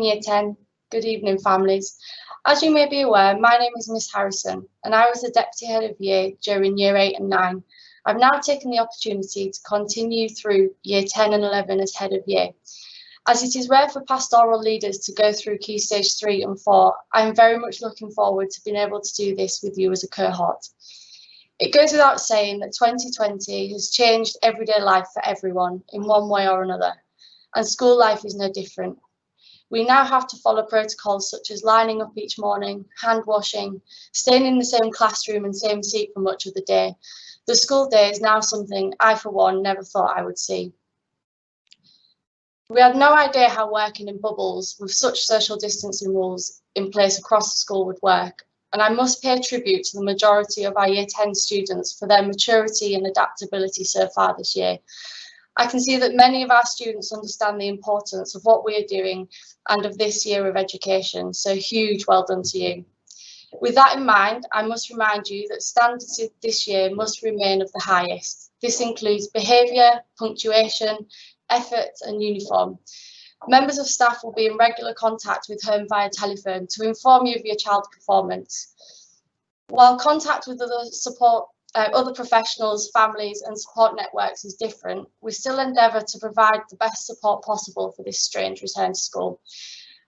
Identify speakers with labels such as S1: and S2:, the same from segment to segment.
S1: evening, Year 10. Good evening, families. As you may be aware, my name is Miss Harrison, and I was the Deputy Head of Year during Year 8 and 9. I've now taken the opportunity to continue through Year 10 and 11 as Head of Year. As it is rare for pastoral leaders to go through Key Stage 3 and 4, I'm very much looking forward to being able to do this with you as a cohort. It goes without saying that 2020 has changed everyday life for everyone in one way or another, and school life is no different. We now have to follow protocols such as lining up each morning, hand washing, staying in the same classroom and same seat for much of the day. The school day is now something I, for one, never thought I would see. We had no idea how working in bubbles with such social distancing rules in place across the school would work, and I must pay tribute to the majority of our Year 10 students for their maturity and adaptability so far this year. I can see that many of our students understand the importance of what we are doing and of this year of education, so huge well done to you. With that in mind, I must remind you that standards this year must remain of the highest. This includes behaviour, punctuation, effort and uniform. Members of staff will be in regular contact with home via telephone to inform you of your child's performance. While contact with other professionals, families and support networks is different, we still endeavour to provide the best support possible for this strange return to school.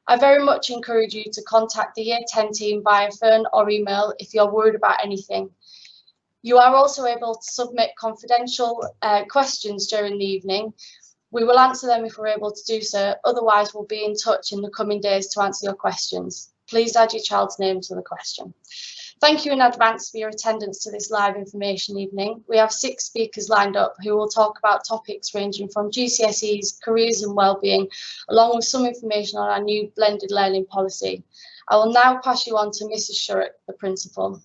S1: I very much encourage you to contact the Year 10 team via phone or email if you're worried about anything. You are also able to submit confidential questions during the evening. We will answer them if we're able to do so, otherwise we'll be in touch in the coming days to answer your questions. Please add your child's name to the question. Thank you in advance for your attendance to this live information evening. We have 6 speakers lined up who will talk about topics ranging from GCSEs, careers and wellbeing, along with some information on our new blended learning policy. I will now pass you on to Mrs. Shurrock, the Principal.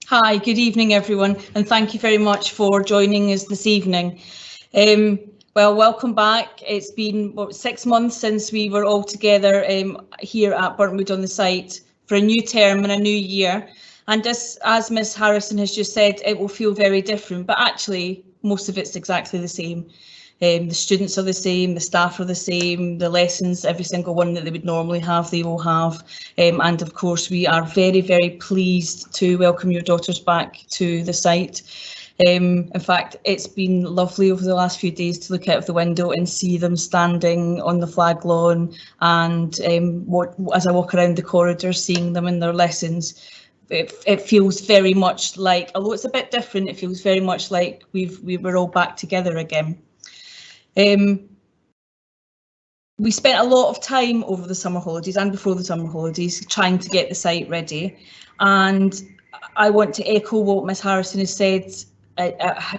S2: Hi, good evening everyone, and thank you very much for joining us this evening. Well, welcome back. It's been 6 months since we were all together here at Burntwood on the site for a new term and a new year. And as Ms Harrison has just said, it will feel very different, but actually most of it's exactly the same. The students are the same, the staff are the same, the lessons, every single one that they would normally have, they will have. And of course, we are very, very pleased to welcome your daughters back to the site. In fact, it's been lovely over the last few days to look out of the window and see them standing on the flag lawn, and as I walk around the corridor, seeing them in their lessons, it feels very much like, although it's a bit different, it feels very much like we were all back together again. We spent a lot of time over the summer holidays and before the summer holidays trying to get the site ready, and I want to echo what Ms Harrison has said,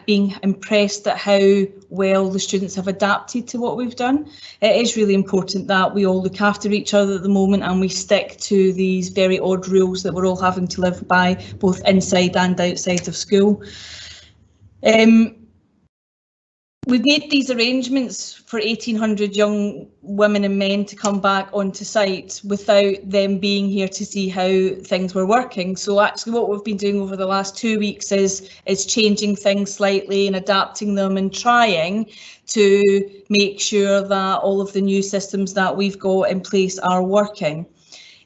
S2: being impressed at how well the students have adapted to what we've done. It is really important that we all look after each other at the moment and we stick to these very odd rules that we're all having to live by, both inside and outside of school. We've made these arrangements for 1,800 young women and men to come back onto site without them being here to see how things were working. So actually what we've been doing over the last 2 weeks is changing things slightly and adapting them and trying to make sure that all of the new systems that we've got in place are working.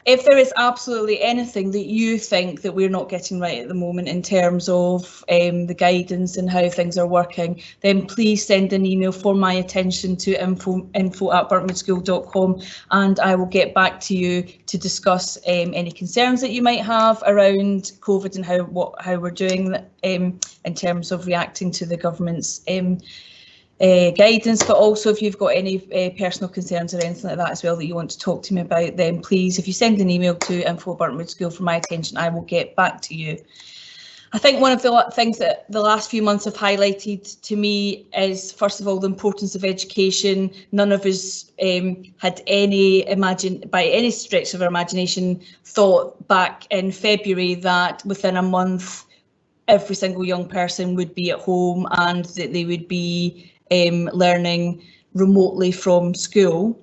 S2: If there is absolutely anything that you think that we're not getting right at the moment in terms of the guidance and how things are working, then please send an email for my attention to info@burntwoodschool.com, and I will get back to you to discuss any concerns that you might have around COVID and how we're doing in terms of reacting to the government's guidance, but also if you've got any personal concerns or anything like that as well that you want to talk to me about, then please, if you send an email to info@burntwoodschool for my attention, I will get back to you. I think one of the things that the last few months have highlighted to me is, first of all, the importance of education. None of us had by any stretch of our imagination, thought back in February that within a month every single young person would be at home and that they would be learning remotely from school.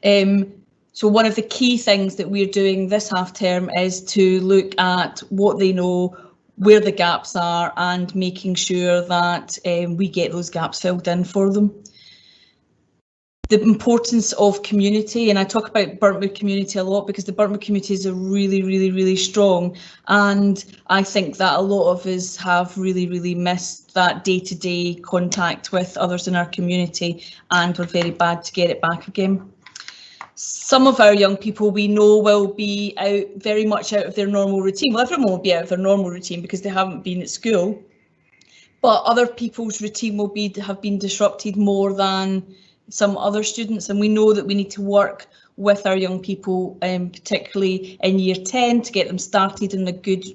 S2: So one of the key things that we're doing this half term is to look at what they know, where the gaps are and making sure that we get those gaps filled in for them. The importance of community, and I talk about Burntwood community a lot because the Burntwood communities are really strong, and I think that a lot of us have really missed that day-to-day contact with others in our community, and we're very bad to get it back again. Some of our young people we know will be very much out of their normal routine. Well, everyone will be out of their normal routine because they haven't been at school, but other people's routine will have been disrupted more than some other students, and we know that we need to work with our young people, particularly in year 10, to get them started in a good,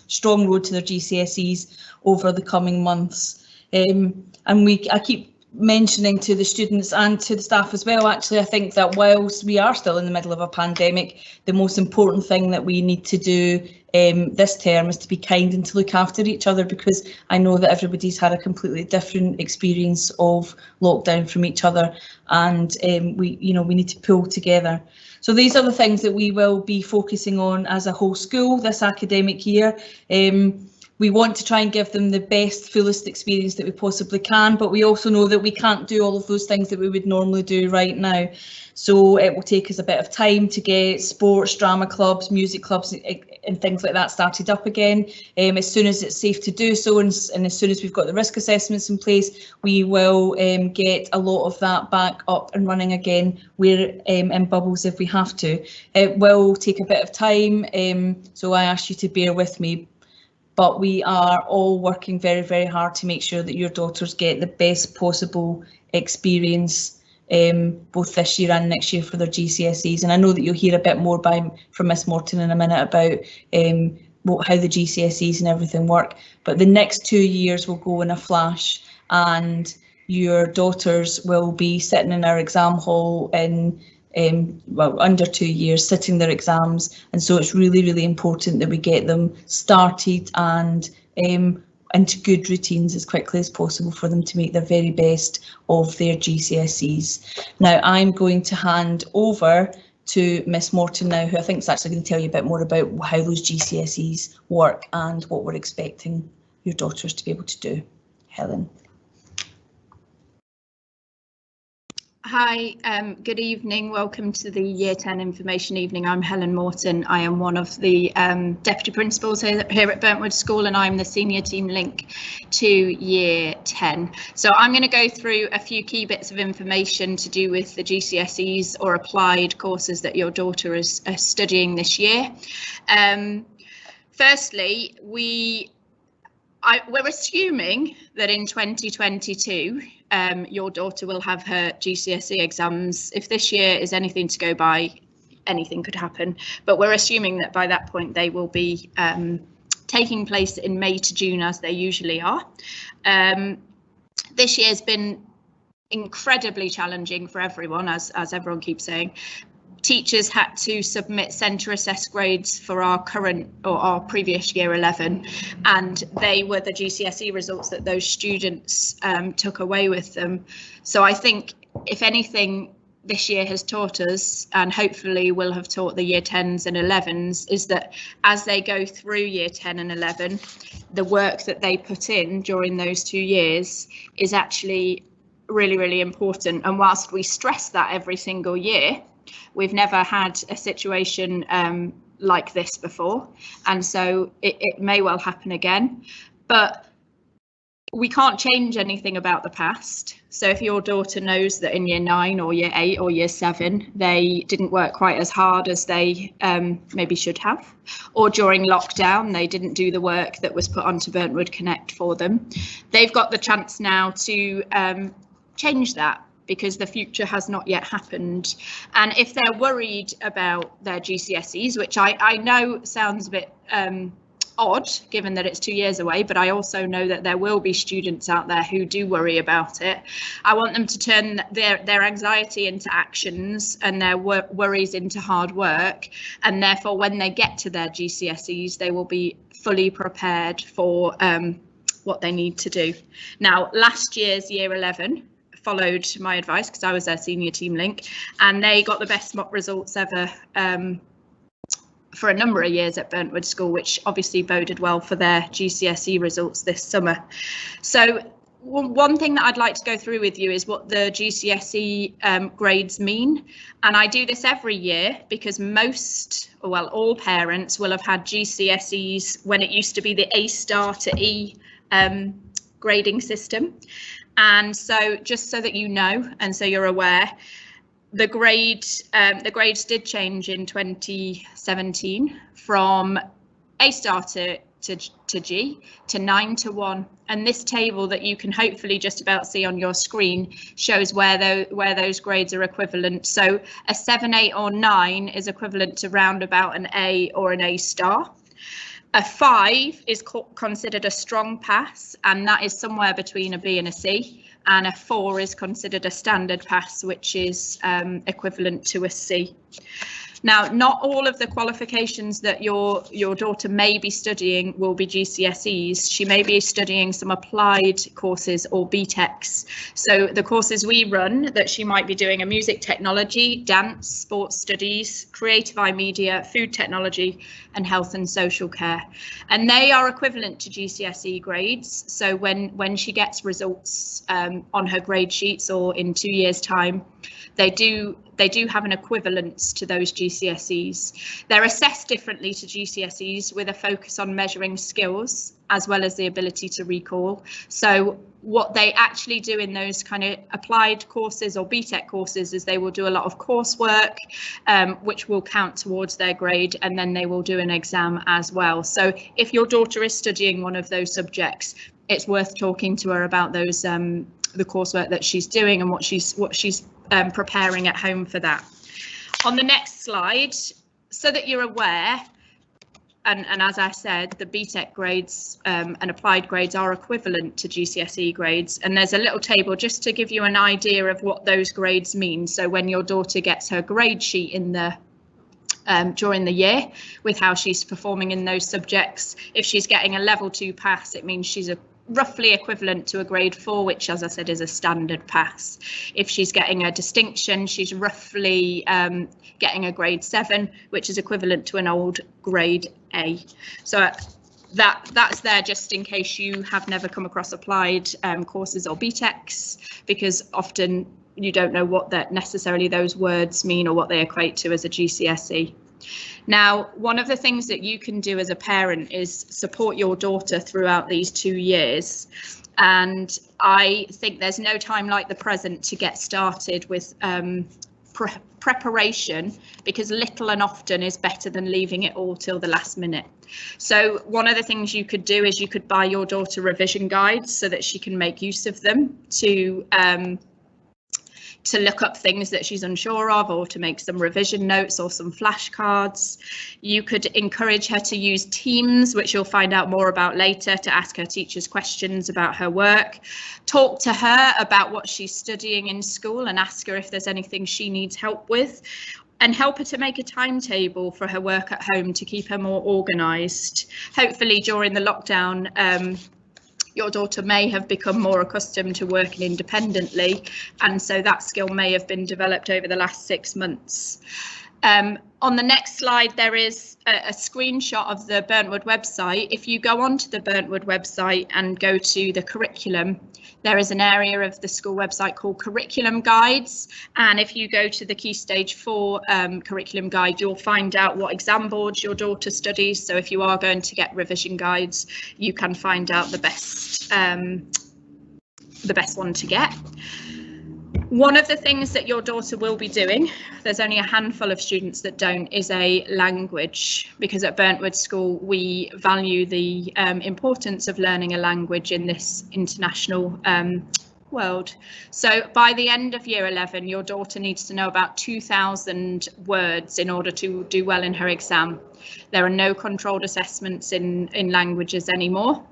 S2: strong road to their GCSEs over the coming months. And I keep mentioning to the students and to the staff as well, actually, I think that whilst we are still in the middle of a pandemic, the most important thing that we need to do this term is to be kind and to look after each other, because I know that everybody's had a completely different experience of lockdown from each other, and we need to pull together. So these are the things that we will be focusing on as a whole school this academic year. We want to try and give them the best, fullest experience that we possibly can, but we also know that we can't do all of those things that we would normally do right now. So it will take us a bit of time to get sports, drama clubs, music clubs and things like that started up again. As soon as it's safe to do so, and as soon as we've got the risk assessments in place, we will get a lot of that back up and running again. We're in bubbles if we have to. It will take a bit of time, so I ask you to bear with me. But we are all working very hard to make sure that your daughters get the best possible experience, both this year and next year for their GCSEs. And I know that you'll hear a bit more from Miss Morton in a minute about how the GCSEs and everything work. But the next 2 years will go in a flash, and your daughters will be sitting in our exam hall in under 2 years, sitting their exams, and so it's really important that we get them started and into good routines as quickly as possible for them to make the very best of their GCSEs. Now I'm going to hand over to Miss Morton now, who I think is actually going to tell you a bit more about how those GCSEs work and what we're expecting your daughters to be able to do. Helen.
S3: Hi, good evening. Welcome to the Year 10 Information Evening. I'm Helen Morton. I am one of the Deputy Principals here at Burntwood School, and I'm the Senior Team Link to Year 10. So I'm going to go through a few key bits of information to do with the GCSEs or applied courses that your daughter is studying this year. Firstly, we're assuming that in 2022, your daughter will have her GCSE exams. If this year is anything to go by, anything could happen. But we're assuming that by that point they will be taking place in May to June, as they usually are. This year has been incredibly challenging for everyone, as everyone keeps saying. Teachers had to submit centre assessed grades for our current or our previous year 11, and they were the GCSE results that those students took away with them. So I think, if anything, this year has taught us, and hopefully will have taught the year 10s and 11s, is that as they go through year 10 and 11, the work that they put in during those 2 years is actually really important. And whilst we stress that every single year, we've never had a situation like this before, and so it may well happen again. But we can't change anything about the past. So if your daughter knows that in year 9 or year 8 or year 7 they didn't work quite as hard as they maybe should have, or during lockdown they didn't do the work that was put onto Burntwood Connect for them, they've got the chance now to change that, because the future has not yet happened. And if they're worried about their GCSEs, which I know sounds a bit odd given that it's 2 years away, but I also know that there will be students out there who do worry about it. I want them to turn their anxiety into actions and their worries into hard work, and therefore when they get to their GCSEs they will be fully prepared for what they need to do. Now, last year's year 11 followed my advice, because I was their senior team link, and they got the best mock results ever for a number of years at Burntwood School, which obviously boded well for their GCSE results this summer. So one thing that I'd like to go through with you is what the GCSE grades mean. And I do this every year because all parents will have had GCSEs when it used to be the A star to E grading system. And so just so that you know, and so you're aware, the grades did change in 2017 from A star to G to 9 to 1, and this table that you can hopefully just about see on your screen shows where those grades are equivalent. So a 7, 8 or 9 is equivalent to round about an A or an A star. A 5 is considered a strong pass, and that is somewhere between a B and a C. And a 4 is considered a standard pass, which is equivalent to a C. Now, not all of the qualifications that your daughter may be studying will be GCSEs. She may be studying some applied courses or BTECs. So the courses we run that she might be doing are music technology, dance, sports studies, creative media, food technology, and health and social care. And they are equivalent to GCSE grades. So when she gets results on her grade sheets or in 2 years' time, they do have an equivalence to those GCSEs. They're assessed differently to GCSEs with a focus on measuring skills as well as the ability to recall. So what they actually do in those kind of applied courses or BTEC courses is they will do a lot of coursework, which will count towards their grade, and then they will do an exam as well. So if your daughter is studying one of those subjects, it's worth talking to her about those the coursework that she's doing and what she's preparing at home for that. On the next slide, so that you're aware, and as I said, the BTEC grades and applied grades are equivalent to GCSE grades, and there's a little table just to give you an idea of what those grades mean. So when your daughter gets her grade sheet in the during the year with how she's performing in those subjects, if she's getting a level 2 pass, it means she's roughly equivalent to a grade 4, which, as I said, is a standard pass. If she's getting a distinction, she's roughly getting a grade 7, which is equivalent to an old grade A. So that's there just in case you have never come across applied courses or BTECs, because often you don't know what that necessarily those words mean or what they equate to as a GCSE. Now, one of the things that you can do as a parent is support your daughter throughout these 2 years. And I think there's no time like the present to get started with preparation, because little and often is better than leaving it all till the last minute. So one of the things you could do is you could buy your daughter revision guides so that she can make use of them to look up things that she's unsure of, or to make some revision notes or some flashcards. You could encourage her to use Teams, which you'll find out more about later, to ask her teachers questions about her work. Talk to her about what she's studying in school and ask her if there's anything she needs help with, and help her to make a timetable for her work at home to keep her more organised. Hopefully during the lockdown, your daughter may have become more accustomed to working independently, and so that skill may have been developed over the last 6 months. On the next slide, there is a screenshot of the Burntwood website. If you go onto the Burntwood website and go to the curriculum, there is an area of the school website called Curriculum Guides. And if you go to the Key Stage 4 curriculum guide, you'll find out what exam boards your daughter studies. So if you are going to get revision guides, you can find out the best one to get. One of the things that your daughter will be doing, there's only a handful of students that don't, is a language, because at Burntwood School we value the importance of learning a language in this international world. So by the end of year 11, your daughter needs to know about 2,000 words in order to do well in her exam. There are no controlled assessments in languages anymore.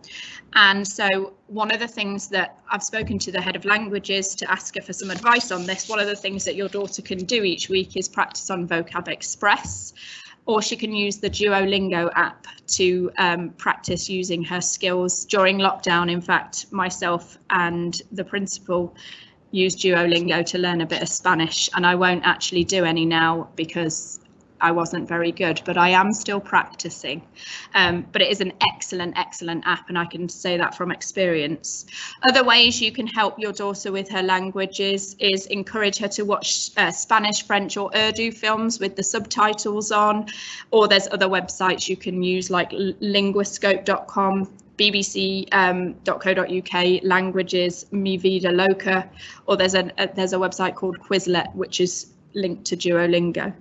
S3: And so one of the things that I've spoken to the head of languages to ask her for some advice on this, one of the things that your daughter can do each week is practice on Vocab Express, or she can use the Duolingo app to practice using her skills. During lockdown, in fact, myself and the principal used Duolingo to learn a bit of Spanish, and I won't actually do any now because I wasn't very good, but I am still practicing. But it is an excellent app, and I can say that from experience. Other ways you can help your daughter with her languages is encourage her to watch Spanish, French or Urdu films with the subtitles on, or there's other websites you can use like linguascope.com, bbc.co.uk, languages, Mi Vida Loca, or there's a website called Quizlet, which is linked to Duolingo.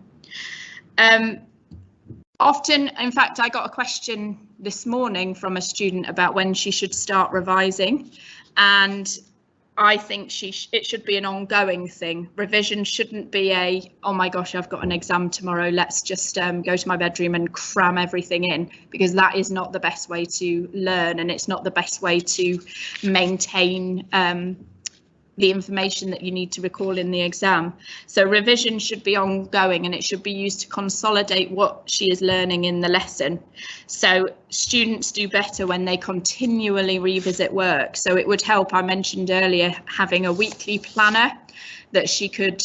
S3: Often, in fact, I got a question this morning from a student about when she should start revising, and I think it should be an ongoing thing. Revision shouldn't be a, oh my gosh, I've got an exam tomorrow, let's just go to my bedroom and cram everything in, because that is not the best way to learn, and it's not the best way to maintain the information that you need to recall in the exam. So revision should be ongoing, and it should be used to consolidate what she is learning in the lesson. So students do better when they continually revisit work. So it would help, I mentioned earlier, having a weekly planner that she could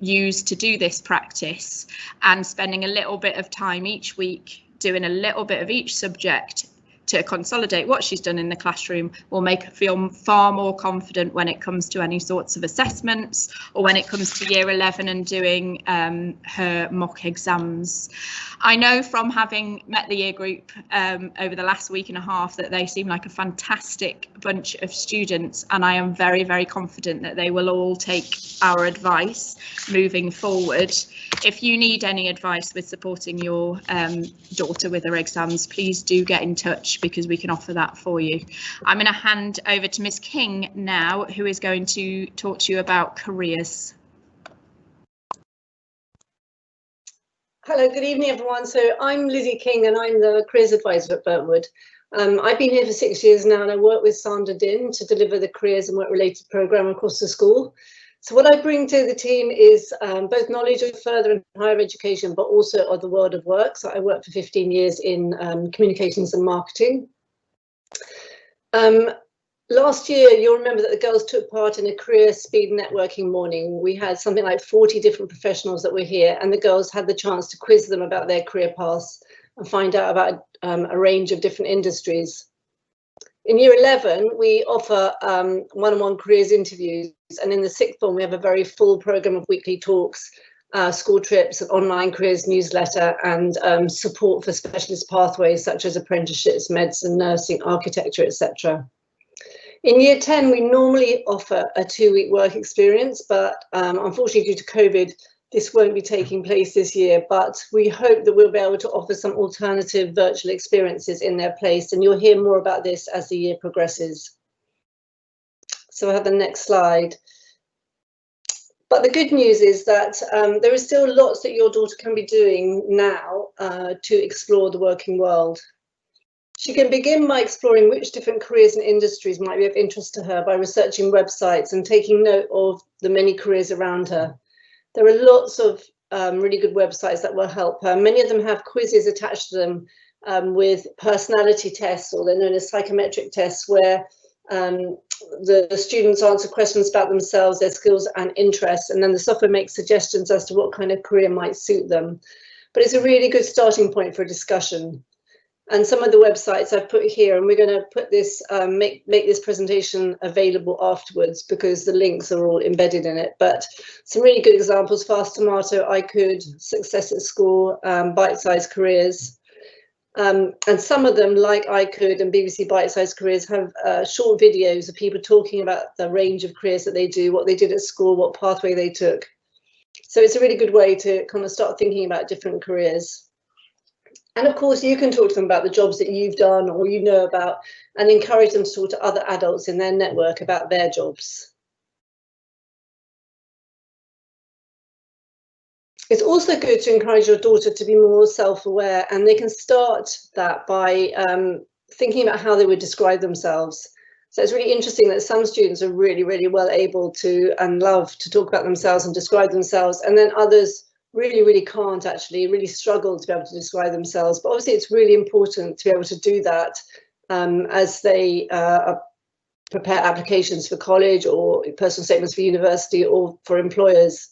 S3: use to do this practice, and spending a little bit of time each week doing a little bit of each subject to consolidate what she's done in the classroom will make her feel far more confident when it comes to any sorts of assessments, or when it comes to year 11 and doing her mock exams. I know from having met the year group over the last week and a half that they seem like a fantastic bunch of students, and I am very confident that they will all take our advice moving forward. If you need any advice with supporting your daughter with her exams, please do get in touch, because we can offer that for you. I'm going to hand over to Miss King now, who is going to talk to you about careers.
S4: Hello, good evening everyone. So I'm Lizzie King and I'm the careers advisor at Burntwood. I've been here for 6 years now, and I work with Sandra Din to deliver the careers and work related programme across the school. So what I bring to the team is both knowledge of further and higher education, but also of the world of work. So I worked for 15 years in communications and marketing. Last year, you'll remember that the girls took part in a career speed networking morning. We had something like 40 different professionals that were here, and the girls had the chance to quiz them about their career paths and find out about a range of different industries. In year 11, we offer one-on-one careers interviews, and in the sixth form, we have a very full programme of weekly talks, school trips, an online careers newsletter, and support for specialist pathways such as apprenticeships, medicine, nursing, architecture, etc. In year 10, we normally offer a 2-week work experience, but unfortunately due to COVID, this won't be taking place this year, but we hope that we'll be able to offer some alternative virtual experiences in their place, and you'll hear more about this as the year progresses. So I have the next slide. But the good news is that there is still lots that your daughter can be doing now to explore the working world. She can begin by exploring which different careers and industries might be of interest to her by researching websites and taking note of the many careers around her. There are lots of really good websites that will help her. Many of them have quizzes attached to them with personality tests, or they're known as psychometric tests, where the students answer questions about themselves, their skills and interests, and then the software makes suggestions as to what kind of career might suit them. But it's a really good starting point for a discussion. And some of the websites I've put here, and we're going to put this, make this presentation available afterwards because the links are all embedded in it. But some really good examples: Fast Tomato, I Could, Success at School, Bite Size Careers. And some of them, like I Could and BBC Bite Size Careers, have short videos of people talking about the range of careers that they do, what they did at school, what pathway they took. So it's a really good way to kind of start thinking about different careers. And of course, you can talk to them about the jobs that you've done or you know about, and encourage them to talk to other adults in their network about their jobs. It's also good to encourage your daughter to be more self-aware, and they can start that by thinking about how they would describe themselves. So it's really interesting that some students are really well able to and love to talk about themselves and describe themselves, and then others really can't, actually really struggle to be able to describe themselves. But obviously it's really important to be able to do that as they prepare applications for college or personal statements for university or for employers.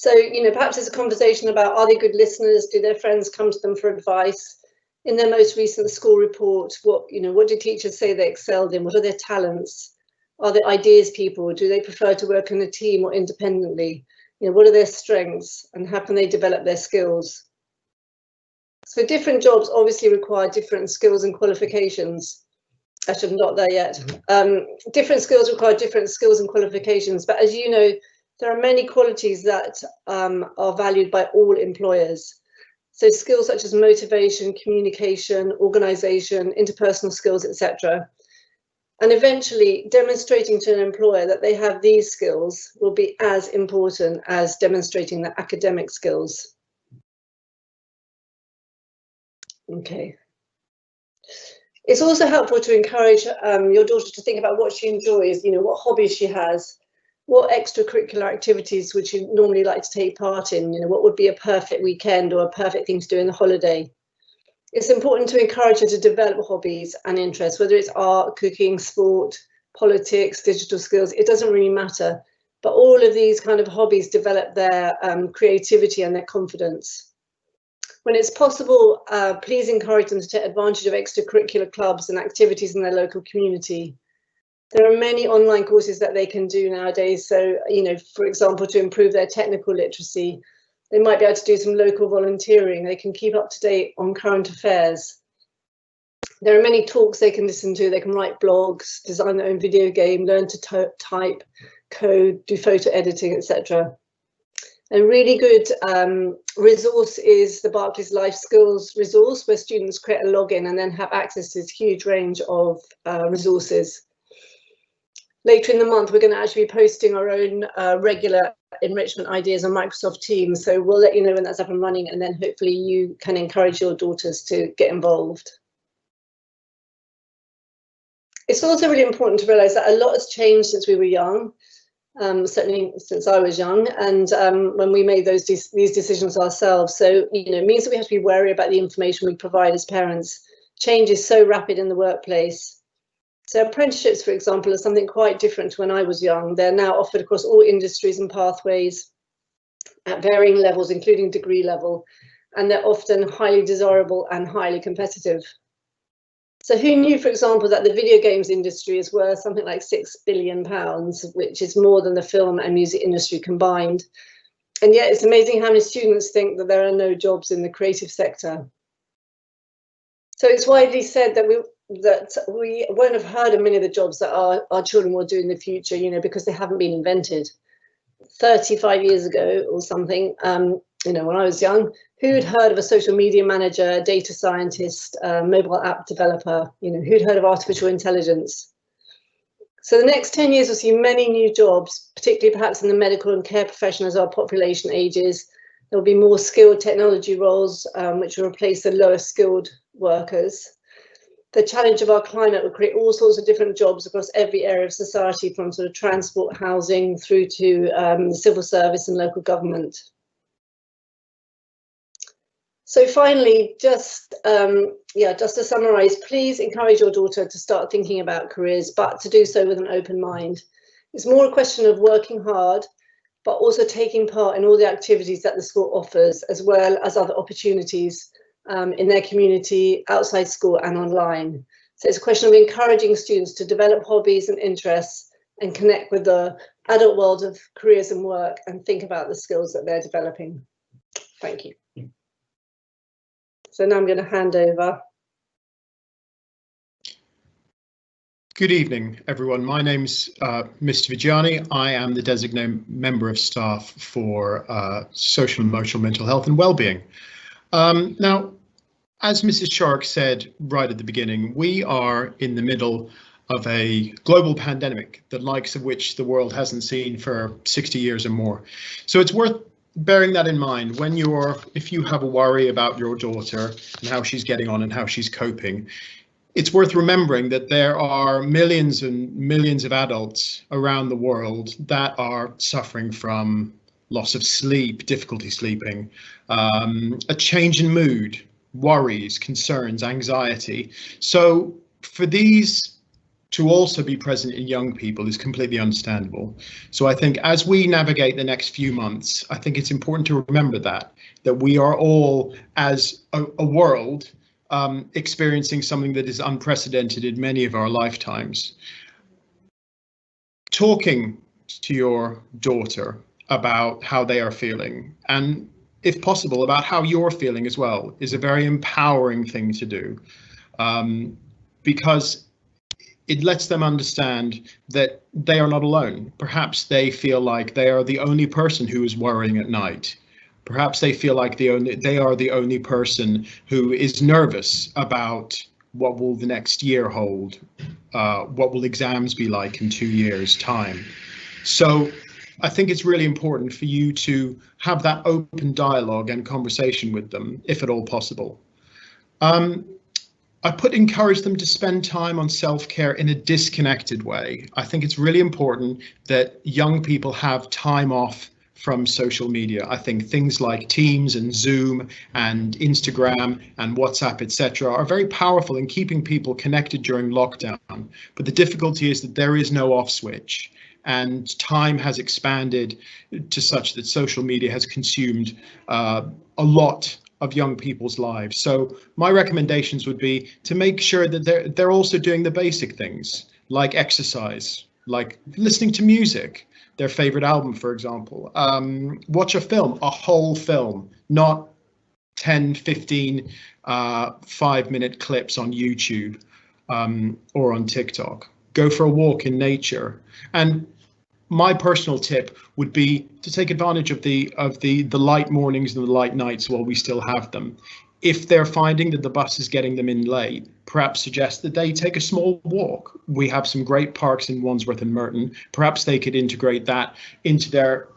S4: So, perhaps there's a conversation about, are they good listeners? Do their friends come to them for advice? In their most recent school report, what do teachers say they excelled in? What are their talents? Are they ideas people? Do they prefer to work in a team or independently? What are their strengths and how can they develop their skills? So different jobs obviously require different skills and qualifications. Actually, I'm not there yet. Different skills require different skills and qualifications, but as you know, there are many qualities that are valued by all employers. So skills such as motivation, communication, organisation, interpersonal skills, etc. And eventually demonstrating to an employer that they have these skills will be as important as demonstrating their academic skills. Okay. It's also helpful to encourage your daughter to think about what she enjoys, what hobbies she has, what extracurricular activities would you normally like to take part in, what would be a perfect weekend or a perfect thing to do in the holiday. It's important to encourage her to develop hobbies and interests, whether it's art, cooking, sport, politics, digital skills, it doesn't really matter. But all of these kind of hobbies develop their creativity and their confidence. When it's possible, please encourage them to take advantage of extracurricular clubs and activities in their local community. There are many online courses that they can do nowadays. So, for example, to improve their technical literacy, they might be able to do some local volunteering. They can keep up to date on current affairs. There are many talks they can listen to. They can write blogs, design their own video game, learn to type, code, do photo editing, etc. A really good resource is the Barclays Life Skills resource, where students create a login and then have access to this huge range of resources. Later in the month, we're going to actually be posting our own regular enrichment ideas on Microsoft Teams. So we'll let you know when that's up and running, and then hopefully you can encourage your daughters to get involved. It's also really important to realise that a lot has changed since we were young, certainly since I was young, and when we made these decisions ourselves. So, it means that we have to be wary about the information we provide as parents. Change is so rapid in the workplace. So apprenticeships, for example, are something quite different to when I was young. They're now offered across all industries and pathways at varying levels, including degree level, and they're often highly desirable and highly competitive. So who knew, for example, that the video games industry is worth something like £6 billion, which is more than the film and music industry combined. And yet it's amazing how many students think that there are no jobs in the creative sector. So it's widely said that we won't have heard of many of the jobs that our children will do in the future, because they haven't been invented. 35 years ago or something, when I was young, who'd heard of a social media manager, data scientist, mobile app developer, who'd heard of artificial intelligence? So the next 10 years will see many new jobs, particularly perhaps in the medical and care profession as our population ages. There will be more skilled technology roles, which will replace the lower skilled workers. The challenge of our climate will create all sorts of different jobs across every area of society, from sort of transport, housing, through to the civil service and local government. So finally, just to summarise, please encourage your daughter to start thinking about careers, but to do so with an open mind. It's more a question of working hard, but also taking part in all the activities that the school offers, as well as other opportunities in their community, outside school and online. So it's a question of encouraging students to develop hobbies and interests and connect with the adult world of careers and work and think about the skills that they're developing. Thank you. So now I'm going to hand over.
S5: Good evening, everyone. My name's Mr. Vigiani. I am the designated member of staff for social, emotional, mental health and well-being. Now, as Mrs. Shark said right at the beginning, we are in the middle of a global pandemic, the likes of which the world hasn't seen for 60 years or more. So it's worth bearing that in mind when if you have a worry about your daughter and how she's getting on and how she's coping. It's worth remembering that there are millions and millions of adults around the world that are suffering from loss of sleep, difficulty sleeping, a change in mood, worries, concerns, anxiety. So for these to also be present in young people is completely understandable. So I think as we navigate the next few months, I think it's important to remember that we are all, as a world, experiencing something that is unprecedented in many of our lifetimes. Talking to your daughter about how they are feeling, and if possible about how you're feeling as well, is a very empowering thing to do, because it lets them understand that they are not alone. Perhaps they feel like they are the only person who is worrying at night. Perhaps they feel like they are the only person who is nervous about what will the next year hold, what will exams be like in 2 years' time. So I think it's really important for you to have that open dialogue and conversation with them, if at all possible. I encourage them to spend time on self-care in a disconnected way. I think it's really important that young people have time off from social media. I think things like Teams and Zoom and Instagram and WhatsApp, etc., are very powerful in keeping people connected during lockdown. But the difficulty is that there is no off switch, and time has expanded to such that social media has consumed a lot of young people's lives. So my recommendations would be to make sure that they're also doing the basic things like exercise, like listening to music, their favorite album, for example. Watch a film, a whole film, not 10, 15, 5-minute clips on YouTube or on TikTok. Go for a walk in nature. And my personal tip would be to take advantage of the light mornings and the light nights while we still have them. If they're finding that the bus is getting them in late, perhaps suggest that they take a small walk. We have some great parks in Wandsworth and Merton. Perhaps they could integrate that into their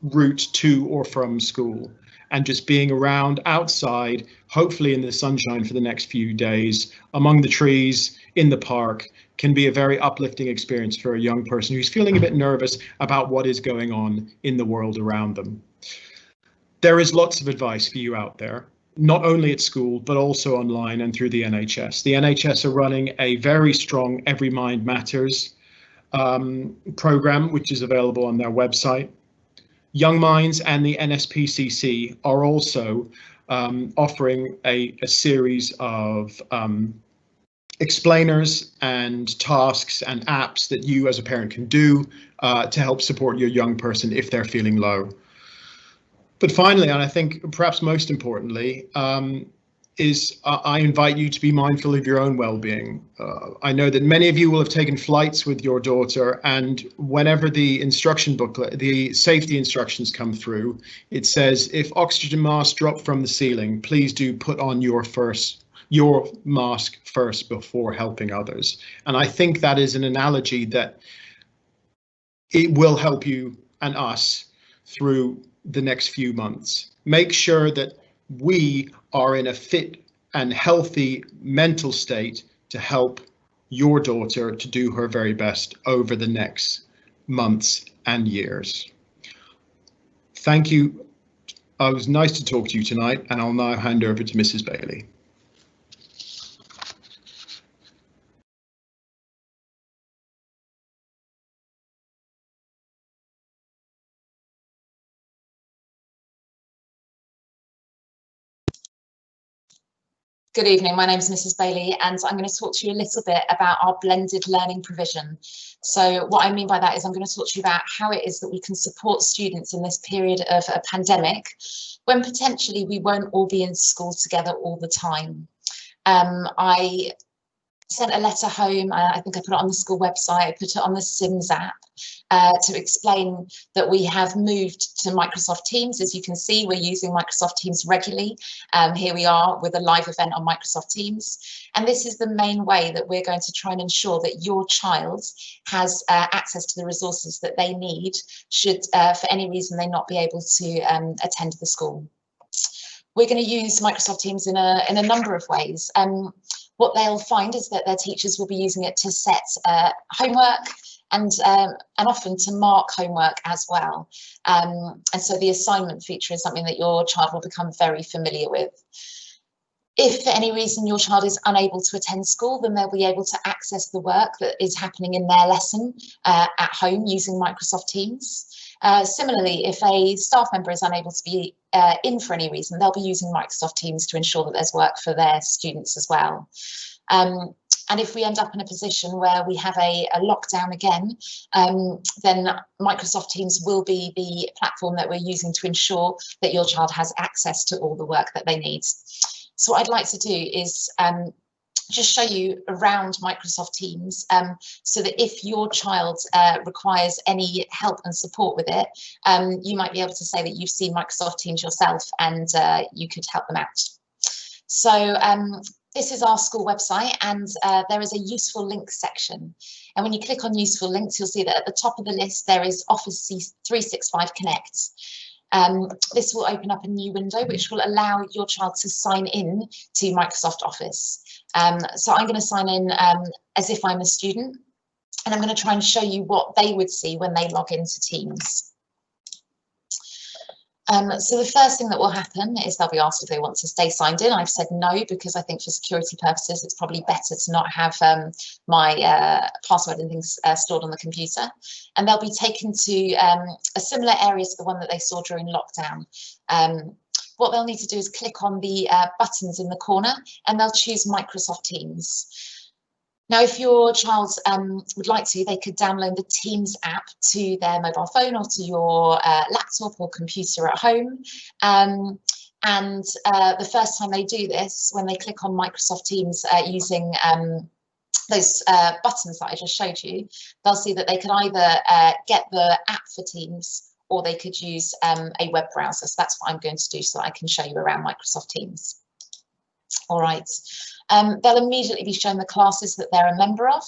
S5: route to or from school. And just being around outside, hopefully in the sunshine for the next few days, among the trees, in the park, can be a very uplifting experience for a young person who's feeling a bit nervous about what is going on in the world around them. There is lots of advice for you out there, not only at school, but also online and through the NHS. The NHS are running a very strong Every Mind Matters program, which is available on their website. Young Minds and the NSPCC are also offering a series of explainers and tasks and apps that you as a parent can do to help support your young person if they're feeling low. But finally, and I think perhaps most importantly, I invite you to be mindful of your own well-being. I know that many of you will have taken flights with your daughter, and whenever the instruction booklet, the safety instructions come through, it says, if oxygen masks drop from the ceiling, please do put on your mask first before helping others. And I think that is an analogy that it will help you and us through the next few months. Make sure that we are in a fit and healthy mental state to help your daughter to do her very best over the next months and years. Thank you. It was nice to talk to you tonight, and I'll now hand over to Mrs. Bailey.
S6: Good evening, my name is Mrs. Bailey, and I'm going to talk to you a little bit about our blended learning provision. So what I mean by that is I'm going to talk to you about how it is that we can support students in this period of a pandemic when potentially we won't all be in school together all the time. I sent a letter home, I think I put it on the school website, I put it on the Sims app to explain that we have moved to Microsoft Teams. As you can see, we're using Microsoft Teams regularly. Here we are with a live event on Microsoft Teams. And this is the main way that we're going to try and ensure that your child has access to the resources that they need should, for any reason, they not be able to attend the school. We're going to use Microsoft Teams in a number of ways. What they'll find is that their teachers will be using it to set homework and often to mark homework as well. And so the assignment feature is something that your child will become very familiar with. If for any reason your child is unable to attend school, then they'll be able to access the work that is happening in their lesson at home using Microsoft Teams. Similarly, if a staff member is unable to be in for any reason, they'll be using Microsoft Teams to ensure that there's work for their students as well. And if we end up in a position where we have a lockdown again, then Microsoft Teams will be the platform that we're using to ensure that your child has access to all the work that they need. So what I'd like to do is just show you around Microsoft Teams so that if your child requires any help and support with it, you might be able to say that you've seen Microsoft Teams yourself and you could help them out. So this is our school website, and there is a useful links section. And when you click on useful links, you'll see that at the top of the list there is Office 365 Connect. This will open up a new window which will allow your child to sign in to Microsoft Office. So I'm going to sign in as if I'm a student, and I'm going to try and show you what they would see when they log into Teams. So the first thing that will happen is they'll be asked if they want to stay signed in. I've said no, because I think for security purposes it's probably better to not have my password and things stored on the computer. And they'll be taken to a similar area to the one that they saw during lockdown. What they'll need to do is click on the buttons in the corner, and they'll choose Microsoft Teams. Now, if your child would like to, they could download the Teams app to their mobile phone or to your laptop or computer at home. The first time they do this, when they click on Microsoft Teams using those buttons that I just showed you, they'll see that they can either get the app for Teams, or they could use a web browser. So that's what I'm going to do so that I can show you around Microsoft Teams. All right. They'll immediately be shown the classes that they're a member of,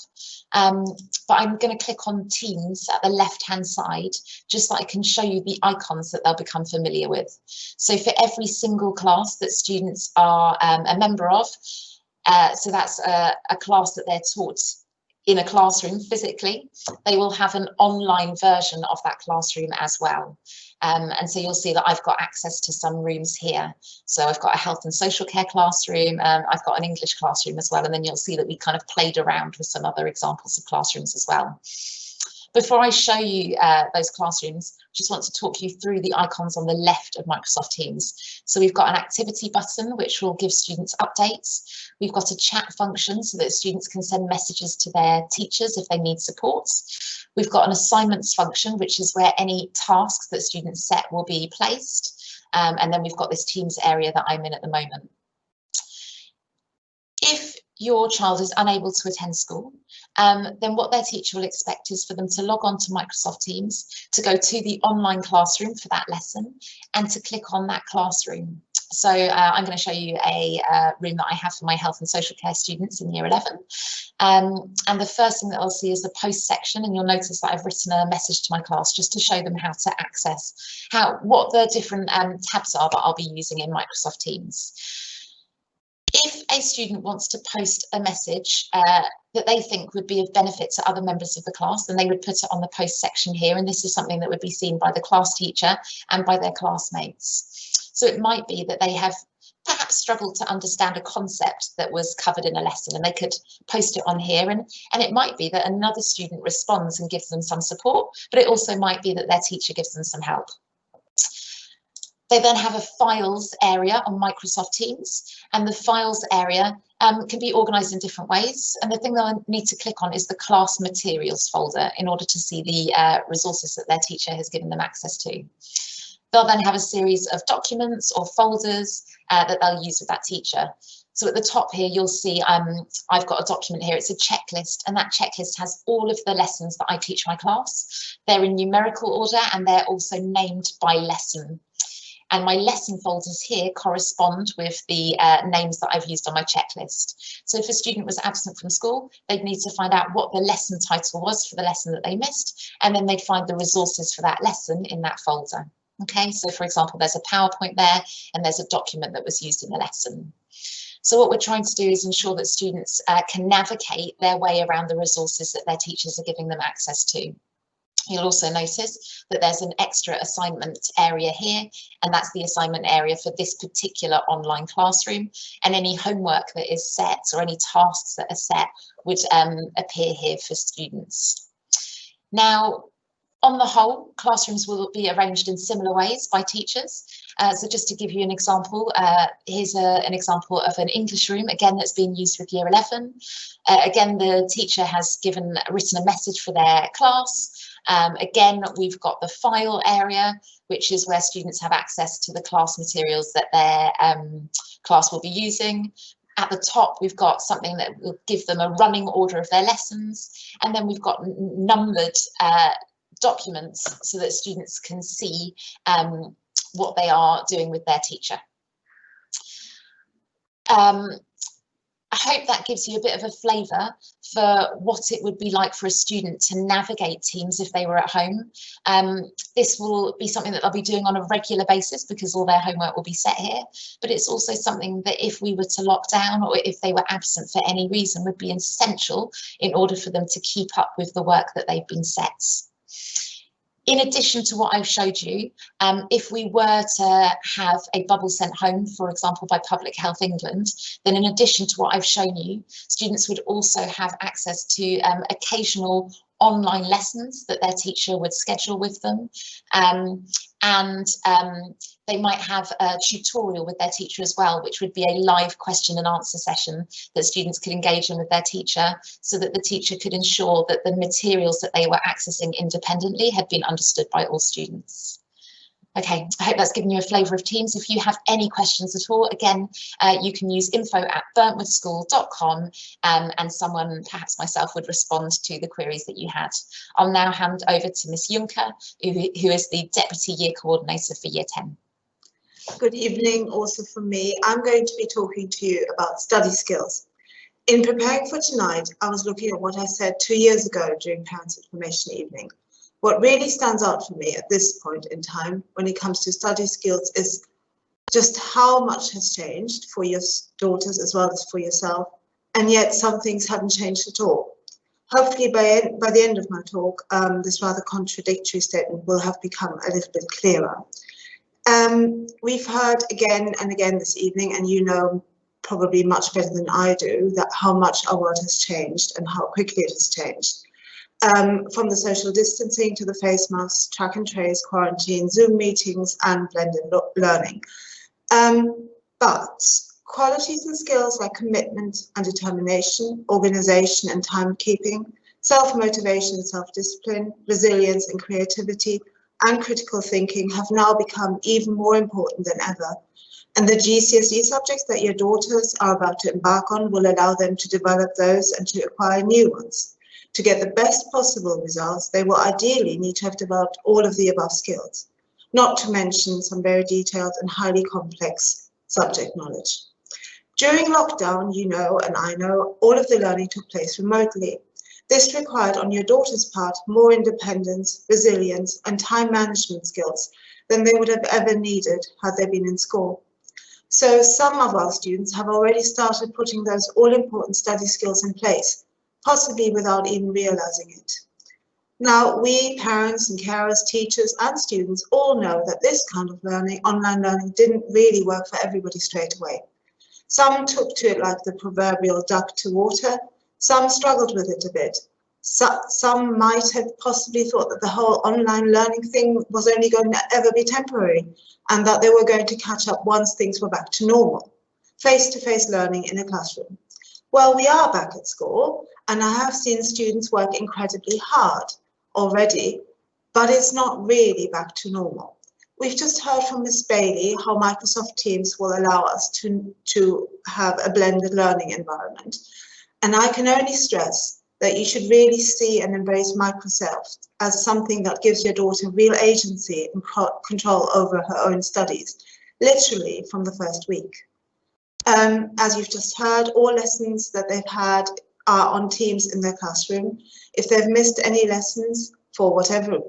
S6: but I'm going to click on Teams at the left-hand side, just so I can show you the icons that they'll become familiar with. So for every single class that students are a member of, so that's a class that they're taught in a classroom physically, they will have an online version of that classroom as well. And so you'll see that I've got access to some rooms here. So I've got a health and social care classroom, I've got an English classroom as well, and then you'll see that we kind of played around with some other examples of classrooms as well. Before I show you those classrooms, I just want to talk you through the icons on the left of Microsoft Teams. So we've got an activity button, which will give students updates. We've got a chat function so that students can send messages to their teachers if they need support. We've got an assignments function, which is where any tasks that students set will be placed. And then we've got this Teams area that I'm in at the moment. If your child is unable to attend school, then what their teacher will expect is for them to log on to Microsoft Teams, to go to the online classroom for that lesson, and to click on that classroom. So I'm going to show you a room that I have for my health and social care students in year 11. And the first thing that they'll see is the post section, and you'll notice that I've written a message to my class just to show them how to access what the different tabs are that I'll be using in Microsoft Teams. If a student wants to post a message that they think would be of benefit to other members of the class, then they would put it on the post section here, and this is something that would be seen by the class teacher and by their classmates. So it might be that they have perhaps struggled to understand a concept that was covered in a lesson, and they could post it on here, and it might be that another student responds and gives them some support, but it also might be that their teacher gives them some help. They then have a files area on Microsoft Teams, and the files area can be organised in different ways. And the thing they'll need to click on is the class materials folder in order to see the resources that their teacher has given them access to. They'll then have a series of documents or folders that they'll use with that teacher. So at the top here, you'll see I've got a document here. It's a checklist, and that checklist has all of the lessons that I teach my class. They're in numerical order, and they're also named by lesson. And my lesson folders here correspond with the names that I've used on my checklist. So if a student was absent from school, they'd need to find out what the lesson title was for the lesson that they missed, and then they'd find the resources for that lesson in that folder. Okay, so for example, there's a PowerPoint there, and there's a document that was used in the lesson. So what we're trying to do is ensure that students can navigate their way around the resources that their teachers are giving them access to. You'll also notice that there's an extra assignment area here, and that's the assignment area for this particular online classroom. And any homework that is set or any tasks that are set would appear here for students. Now, on the whole, classrooms will be arranged in similar ways by teachers. So just to give you an example, here's an example of an English room, again, that's being used with Year 11. Again, the teacher has written a message for their class. Again, we've got the file area, which is where students have access to the class materials that their class will be using. At the top, we've got something that will give them a running order of their lessons. And then we've got numbered documents so that students can see what they are doing with their teacher. I hope that gives you a bit of a flavour for what it would be like for a student to navigate Teams if they were at home. This will be something that they'll be doing on a regular basis because all their homework will be set here, but it's also something that if we were to lock down or if they were absent for any reason would be essential in order for them to keep up with the work that they've been set. In addition to what I've showed you, if we were to have a bubble sent home, for example, by Public Health England, then in addition to what I've shown you, students would also have access to occasional online lessons that their teacher would schedule with them. They might have a tutorial with their teacher as well, which would be a live question and answer session that students could engage in with their teacher so that the teacher could ensure that the materials that they were accessing independently had been understood by all students. Okay, I hope that's given you a flavour of Teams. If you have any questions at all, again, you can use info@burntwoodschool.com and someone, perhaps myself, would respond to the queries that you had. I'll now hand over to Miss Juncker, who is the Deputy Year Coordinator for Year 10.
S7: Good evening also from me. I'm going to be talking to you about study skills. In preparing for tonight, I was looking at what I said 2 years ago during Parents' Information Evening. What really stands out for me at this point in time when it comes to study skills is just how much has changed for your daughters as well as for yourself, and yet some things haven't changed at all. Hopefully by the end of my talk, this rather contradictory statement will have become a little bit clearer. We've heard again and again this evening, and you know probably much better than I do, that how much our world has changed and how quickly it has changed. From the social distancing to the face masks, track and trace, quarantine, Zoom meetings and blended learning. But qualities and skills like commitment and determination, organisation and timekeeping, self-motivation and self-discipline, resilience and creativity, and critical thinking have now become even more important than ever. And the GCSE subjects that your daughters are about to embark on will allow them to develop those and to acquire new ones. To get the best possible results, they will ideally need to have developed all of the above skills, not to mention some very detailed and highly complex subject knowledge. During lockdown, you know, and I know, all of the learning took place remotely. This required on your daughter's part more independence, resilience, and time management skills than they would have ever needed had they been in school. So some of our students have already started putting those all-important study skills in place, possibly without even realizing it. Now, we parents and carers, teachers and students all know that this kind of learning, online learning, didn't really work for everybody straight away. Some took to it like the proverbial duck to water. Some struggled with it a bit. Some might have possibly thought that the whole online learning thing was only going to ever be temporary and that they were going to catch up once things were back to normal. Face-to-face learning in a classroom. Well, we are back at school, and I have seen students work incredibly hard already, but it's not really back to normal. We've just heard from Ms. Bailey how Microsoft Teams will allow us to have a blended learning environment. And I can only stress that you should really see and embrace Microsoft as something that gives your daughter real agency and control over her own studies, literally from the first week. As you've just heard, all lessons that they've had are on Teams in their classroom. If they've missed any lessons for whatever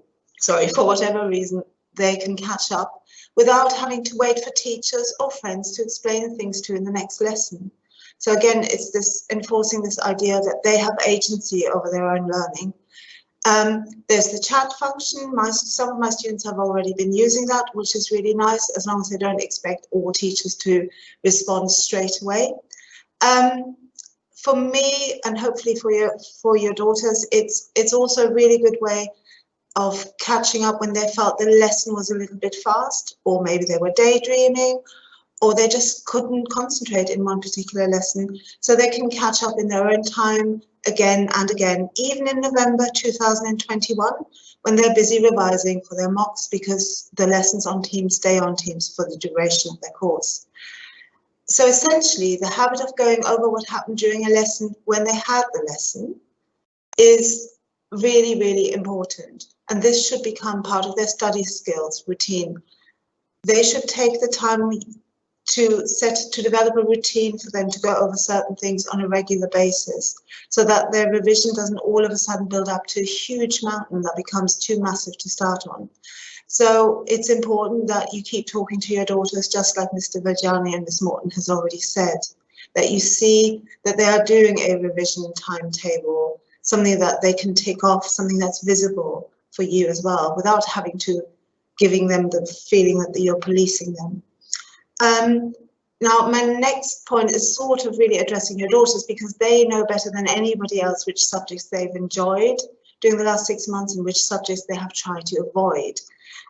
S7: reason, they can catch up without having to wait for teachers or friends to explain things to in the next lesson. So again, it's this enforcing this idea that they have agency over their own learning. There's the chat function. Some of my students have already been using that, which is really nice, as long as they don't expect all teachers to respond straight away. For me, and hopefully for your daughters, it's also a really good way of catching up when they felt the lesson was a little bit fast, or maybe they were daydreaming, or they just couldn't concentrate in one particular lesson. So they can catch up in their own time again and again, even in November 2021, when they're busy revising for their mocks, because the lessons on Teams stay on Teams for the duration of their course. So essentially, the habit of going over what happened during a lesson when they had the lesson is really, really important. And this should become part of their study skills routine. They should take the time to develop a routine for them to go over certain things on a regular basis, so that their revision doesn't all of a sudden build up to a huge mountain that becomes too massive to start on. So it's important that you keep talking to your daughters, just like Mr. Vajani and Ms. Morton has already said, that you see that they are doing a revision timetable, something that they can tick off, something that's visible for you as well, without having to giving them the feeling that you're policing them. Now, my next point is sort of really addressing your daughters, because they know better than anybody else which subjects they've enjoyed during the last 6 months and which subjects they have tried to avoid.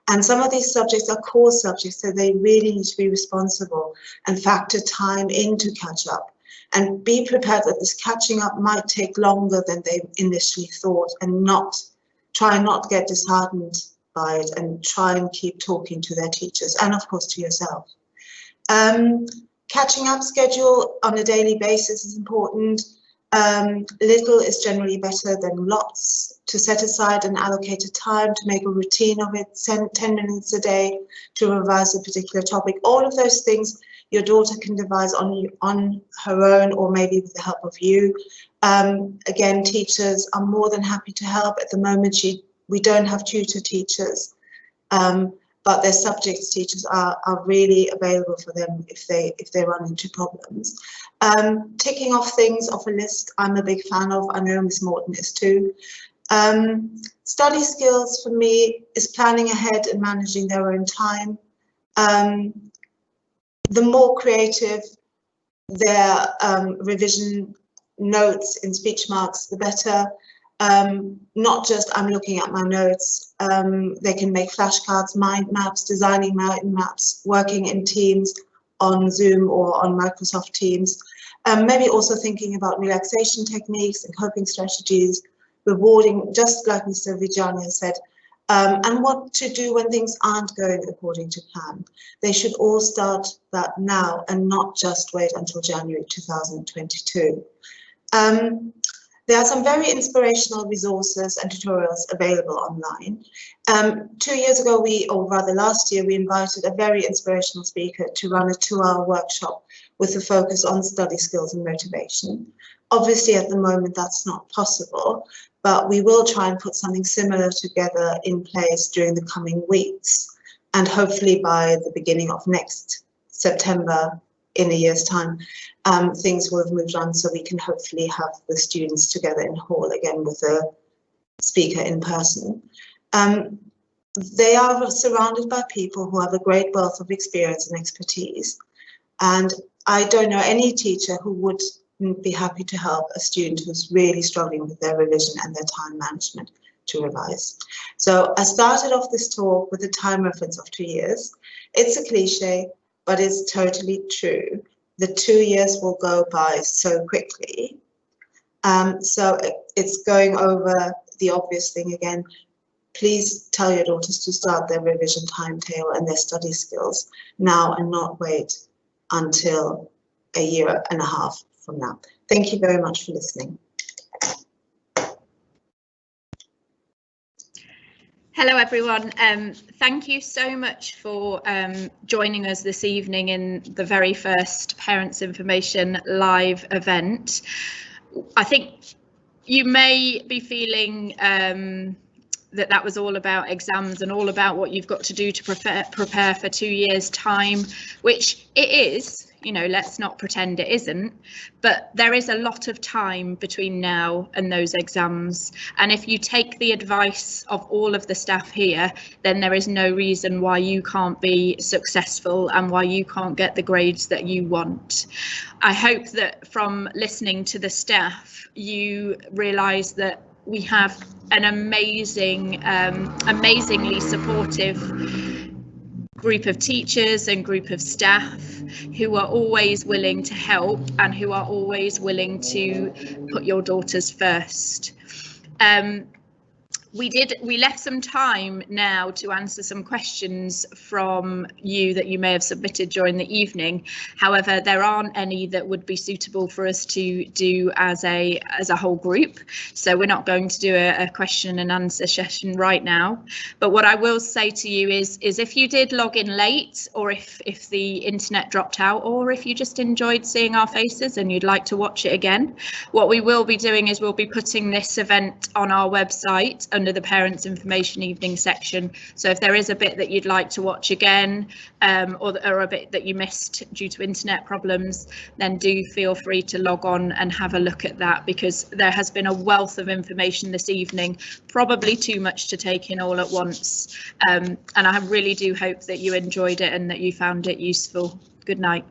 S7: And some of these subjects are core subjects, so they really need to be responsible and factor time in to catch up. And be prepared that this catching up might take longer than they initially thought, and try not to get disheartened by it, and try and keep talking to their teachers and of course to yourself. Catching up schedule on a daily basis is important. Little is generally better than lots. To set aside and allocate a time to make a routine of it, 10 minutes a day to revise a particular topic. All of those things your daughter can devise on her own, or maybe with the help of you. Again, teachers are more than happy to help. At the moment, we don't have tutor teachers, but their subjects teachers are really available for them if they run into problems. Ticking off things off a list, I'm a big fan of. I know Ms. Morton is too. Study skills for me is planning ahead and managing their own time. The more creative their revision notes in speech marks, the better. Not just I'm looking at my notes. They can make flashcards, mind maps, designing mind maps, working in teams on Zoom or on Microsoft Teams. Maybe also thinking about relaxation techniques and coping strategies, rewarding, just like Mr. Vijani has said, and what to do when things aren't going according to plan. They should all start that now and not just wait until January 2022. There are some very inspirational resources and tutorials available online. 2 years ago, or rather last year, we invited a very inspirational speaker to run a 2-hour workshop with a focus on study skills and motivation. Obviously, at the moment, that's not possible, but we will try and put something similar together in place during the coming weeks. And hopefully by the beginning of next September, in a year's time, things will have moved on, so we can hopefully have the students together in hall again with a speaker in person. They are surrounded by people who have a great wealth of experience and expertise. And I don't know any teacher who would be happy to help a student who's really struggling with their revision and their time management to revise. So I started off this talk with a time reference of 2 years. It's a cliche, but it's totally true. The 2 years will go by so quickly. So it's going over the obvious thing again. Please tell your daughters to start their revision timetable and their study skills now and not wait until a year and a half from now. Thank you very much for listening.
S3: Hello everyone, thank you so much for joining us this evening in the very first Parents Information live event. I think you may be feeling that was all about exams and all about what you've got to do to prepare for 2 years' time, which it is. you know, let's not pretend it isn't, but there is a lot of time between now and those exams, and if you take the advice of all of the staff here, then there is no reason why you can't be successful and why you can't get the grades that you want. I hope that from listening to the staff, you realise that we have an amazingly supportive group of teachers and group of staff who are always willing to help and who are always willing to put your daughters first. We left some time now to answer some questions from you that you may have submitted during the evening. However, there aren't any that would be suitable for us to do as a whole group. So we're not going to do a question and answer session right now. But what I will say to you is if you did log in late, or if the internet dropped out, or if you just enjoyed seeing our faces and you'd like to watch it again, what we will be doing is we'll be putting this event on our website under the Parents Information Evening section. So if there is a bit that you'd like to watch again, or a bit that you missed due to internet problems, then do feel free to log on and have a look at that, because there has been a wealth of information this evening, probably too much to take in all at once. And I really do hope that you enjoyed it and that you found it useful. Good night.